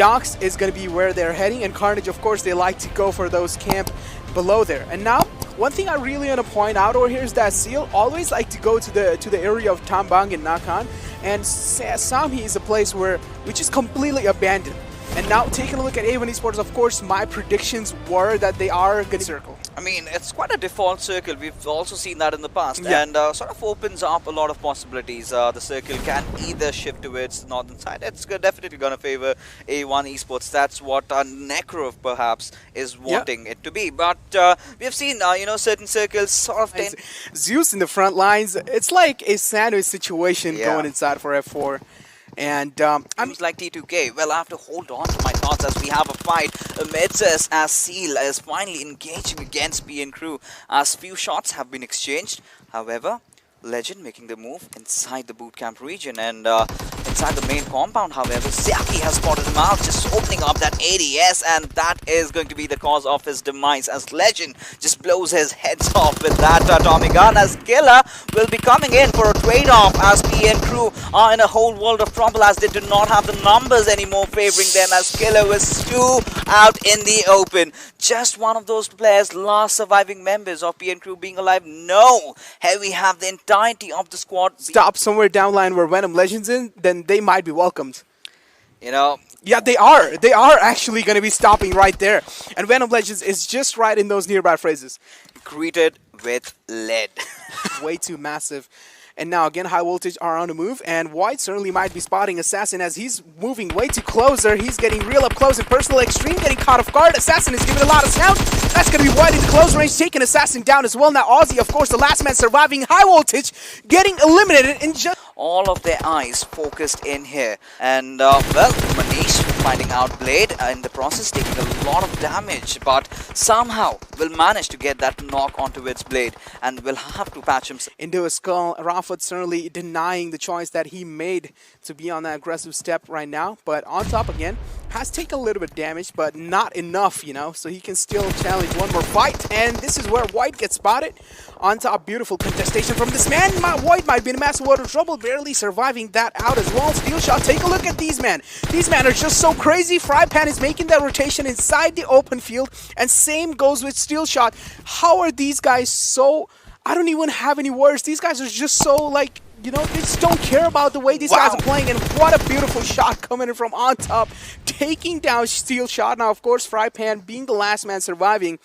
Docks is going to be where they're heading, and Carnage, of course, they like to go for those camp below there. And now, one thing I really want to point out over here is that Seal always like to go to the area of Tambang and Nakan, and Samhi is a place which is completely abandoned. And now, taking a look at A1 Esports, of course, my predictions were that they are going to circle. I mean, it's quite a default circle. We've also seen that in the past, yeah. and sort of opens up a lot of possibilities. The circle can either shift towards the northern side. It's definitely going to favor A1 Esports. That's what Necro perhaps is wanting it to be. But we have seen, you know, certain circles sort of tend. Zeus in the front lines. It's like a sandwich situation going inside for F4. And I'm like T2K. Well, I have to hold on to my thoughts as we have a fight amidst us as Seal is finally engaging against PN Crew as few shots have been exchanged. However, Legend making the move inside the bootcamp region and inside the main compound. However, Zaki has spotted him out, just opening up that ADS, and that is going to be the cause of his demise as Legend just blows his heads off with that atomic gun as Killer will be coming in for a trade-off as PN Crew are in a whole world of trouble as they do not have the numbers anymore favoring them as Killer was 2 out in the open. Just one of those players, last surviving members of PN Crew being alive. No, here we have the entirety of the squad. Stop somewhere downline where Venom Legends in, then they might be welcomed. You know. Yeah, they are. They are actually going to be stopping right there. And Venom Legends is just right in those nearby phrases. Greeted with lead. Way too massive. And now again, High Voltage are on the move, and White certainly might be spotting Assassin as he's moving way too closer. He's getting real up close and personal extreme, getting caught off guard. Assassin is giving a lot of sound. That's going to be White in the close range, taking Assassin down as well. Now Aussie, of course, the last man surviving. High Voltage getting eliminated in just... All of their eyes focused in here. And, well, Manish finding out Blade in the process, taking a lot of damage, but somehow will manage to get that knock onto its Blade and will have to patch himself into a skull. Rafat certainly denying the choice that he made to be on that aggressive step right now, but on top again, has taken a little bit of damage, but not enough, you know, so he can still challenge one more fight, and this is where White gets spotted. On top, beautiful contestation from this man. White might be in massive water trouble, barely surviving that out as well. Steel shot, take a look at these men. These men are just so crazy. Frypan is making that rotation inside the open field, and same goes with Steel shot. How are these guys so... I don't even have any words. These guys are just so, like, you know, they just don't care about the way these guys are playing. And what a beautiful shot coming in from on top, taking down Steel shot. Now, of course, Frypan being the last man surviving.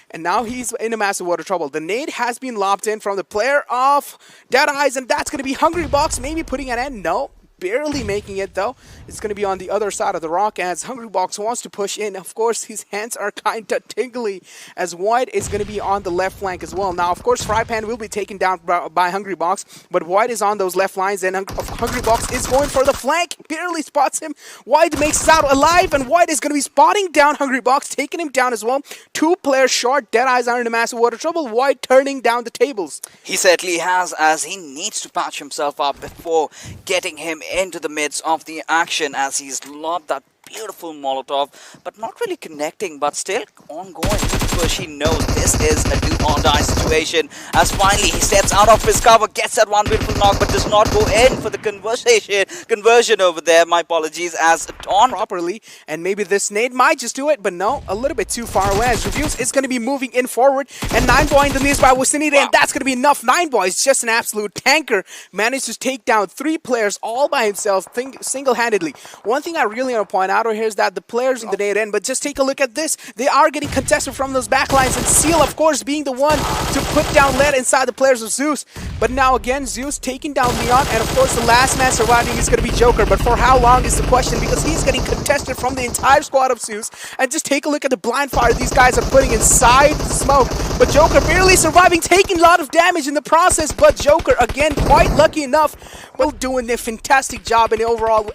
And now he's in a massive water trouble. The nade has been lobbed in from the player of Dead Eyes, and that's going to be Hungry Box, maybe putting an end. No, barely making it though. It's going to be on the other side of the rock as Hungry Box wants to push in. Of course, his hands are kind of tingly as White is going to be on the left flank as well. Now, of course, Frypan will be taken down by Hungry Box, but White is on those left lines, and Hungry Box is going for the flank. Barely spots him. White makes it out alive, and White is going to be spotting down Hungry Box, taking him down as well. 2 players short. Dead Eyes are in a massive water trouble. White turning down the tables. He certainly has, as he needs to patch himself up before getting him into the midst of the action as he's lobbed that beautiful Molotov, but not really connecting, but still ongoing because he knows this is a do-or-die situation as finally he steps out of his cover, gets that one beautiful knock, but does not go in for the conversion over there. My apologies, as on properly, and maybe this nade might just do it, but no, a little bit too far away as Reviews is going to be moving in forward, and 9boy in the news by Wasinide, and that's going to be enough. 9boy is just an absolute tanker, managed to take down 3 players all by himself, single-handedly. One thing I really want to point out here is that the players in the nade end, but just take a look at this. They are getting contested from those backlines, and Seal, of course, being the one to put down lead inside the players of Zeus. But now again, Zeus taking down Leon, and of course the last man surviving is going to be Joker. But for how long is the question, because he's getting contested from the entire squad of Zeus. And just take a look at the blind fire these guys are putting inside the smoke. But Joker barely surviving, taking a lot of damage in the process. But Joker, again, quite lucky enough, well, doing a fantastic job in the overall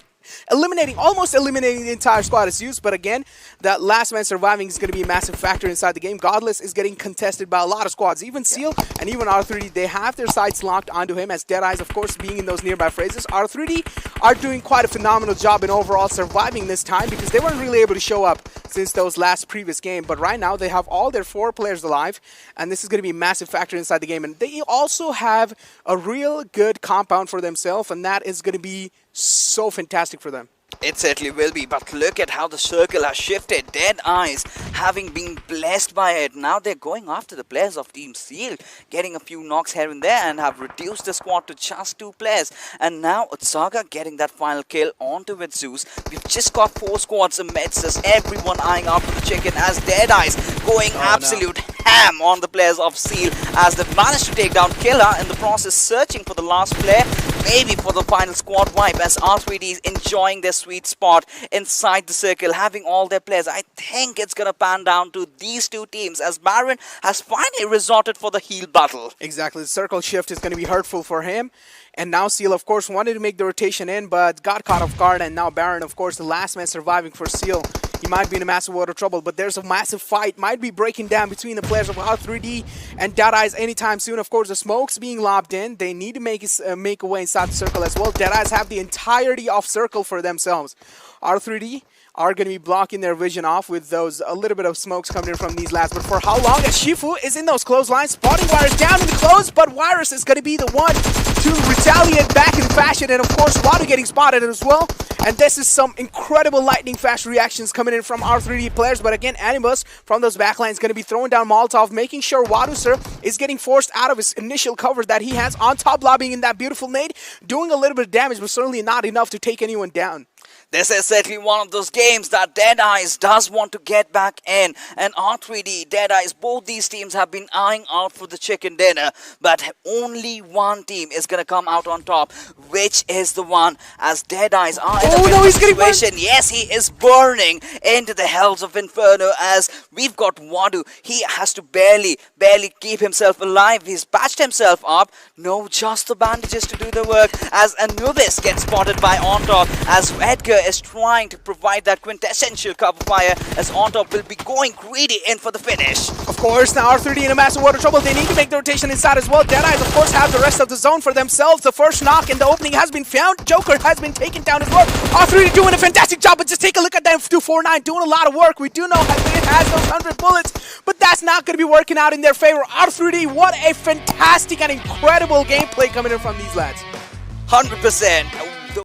almost eliminating the entire squad is used, but again, that last man surviving is going to be a massive factor inside the game. Godless is getting contested by a lot of squads. Even Seal and even R3D, they have their sights locked onto him, as Dead Eyes, of course, being in those nearby phrases. R3D are doing quite a phenomenal job in overall surviving this time, because they weren't really able to show up since those last previous game, but right now they have all their 4 players alive, and this is going to be a massive factor inside the game. And they also have a real good compound for themselves, and that is going to be so fantastic for them. It certainly will be, but look at how the circle has shifted. Dead Eyes having been blessed by it. Now they're going after the players of Team Seal, getting a few knocks here and there and have reduced the squad to just 2 players. And now Utsaga getting that final kill onto with Zeus. We've just got 4 squads amidst us, everyone eyeing out for the chicken as Dead Eyes going absolute ham on the players of Seal as they've managed to take down Killer, in the process searching for the last player, maybe for the final squad wipe, as R3D is enjoying their sweet spot inside the circle, having all their players. I think it's going to pan down to these 2 teams as Baron has finally resorted for the heal battle. Exactly, the circle shift is going to be hurtful for him. And now Seal, of course, wanted to make the rotation in, but got caught off guard. And now Baron, of course, the last man surviving for Seal. He might be in a massive world of trouble, but there's a massive fight. Might be breaking down between the players of R3D and Deadeyes anytime soon. Of course, the smoke's being lobbed in. They need to make a way inside the circle as well. Deadeyes have the entirety of circle for themselves. R3D are going to be blocking their vision off with those a little bit of smokes coming in from these lads. But for how long? As Shifu is in those clotheslines, spotting Virus down in the close, but Virus is going to be the one to retaliate back in fashion. And of course, Wadu getting spotted as well. And this is some incredible lightning fast reactions coming in from R3D players. But again, Animus from those backlines going to be throwing down Molotov, making sure Wadu sir is getting forced out of his initial cover that he has on top, lobbing in that beautiful nade, doing a little bit of damage, but certainly not enough to take anyone down. This is certainly one of those games that Deadeyes does want to get back in. And R3D, Deadeyes, both these teams have been eyeing out for the chicken dinner. But only one team is going to come out on top, which is the one as Deadeyes are in a situation. Yes, he is burning into the hells of Inferno as we've got Wadu. He has to barely keep himself alive. He's patched himself up. No, just the bandages to do the work as Anubis gets spotted by On Top as Edgar is trying to provide that quintessential cover fire as On Top will be going greedy in for the finish. Of course, now R3D in a massive world of trouble. They need to make the rotation inside as well. Deadeyes, of course, have the rest of the zone for themselves. The first knock in the opening has been found. Joker has been taken down as well. R3D doing a fantastic job, but just take a look at them 249 doing a lot of work. We do know that it has those 100 bullets, but that's not going to be working out in their favor. R3D, what a fantastic and incredible gameplay coming in from these lads. 100%.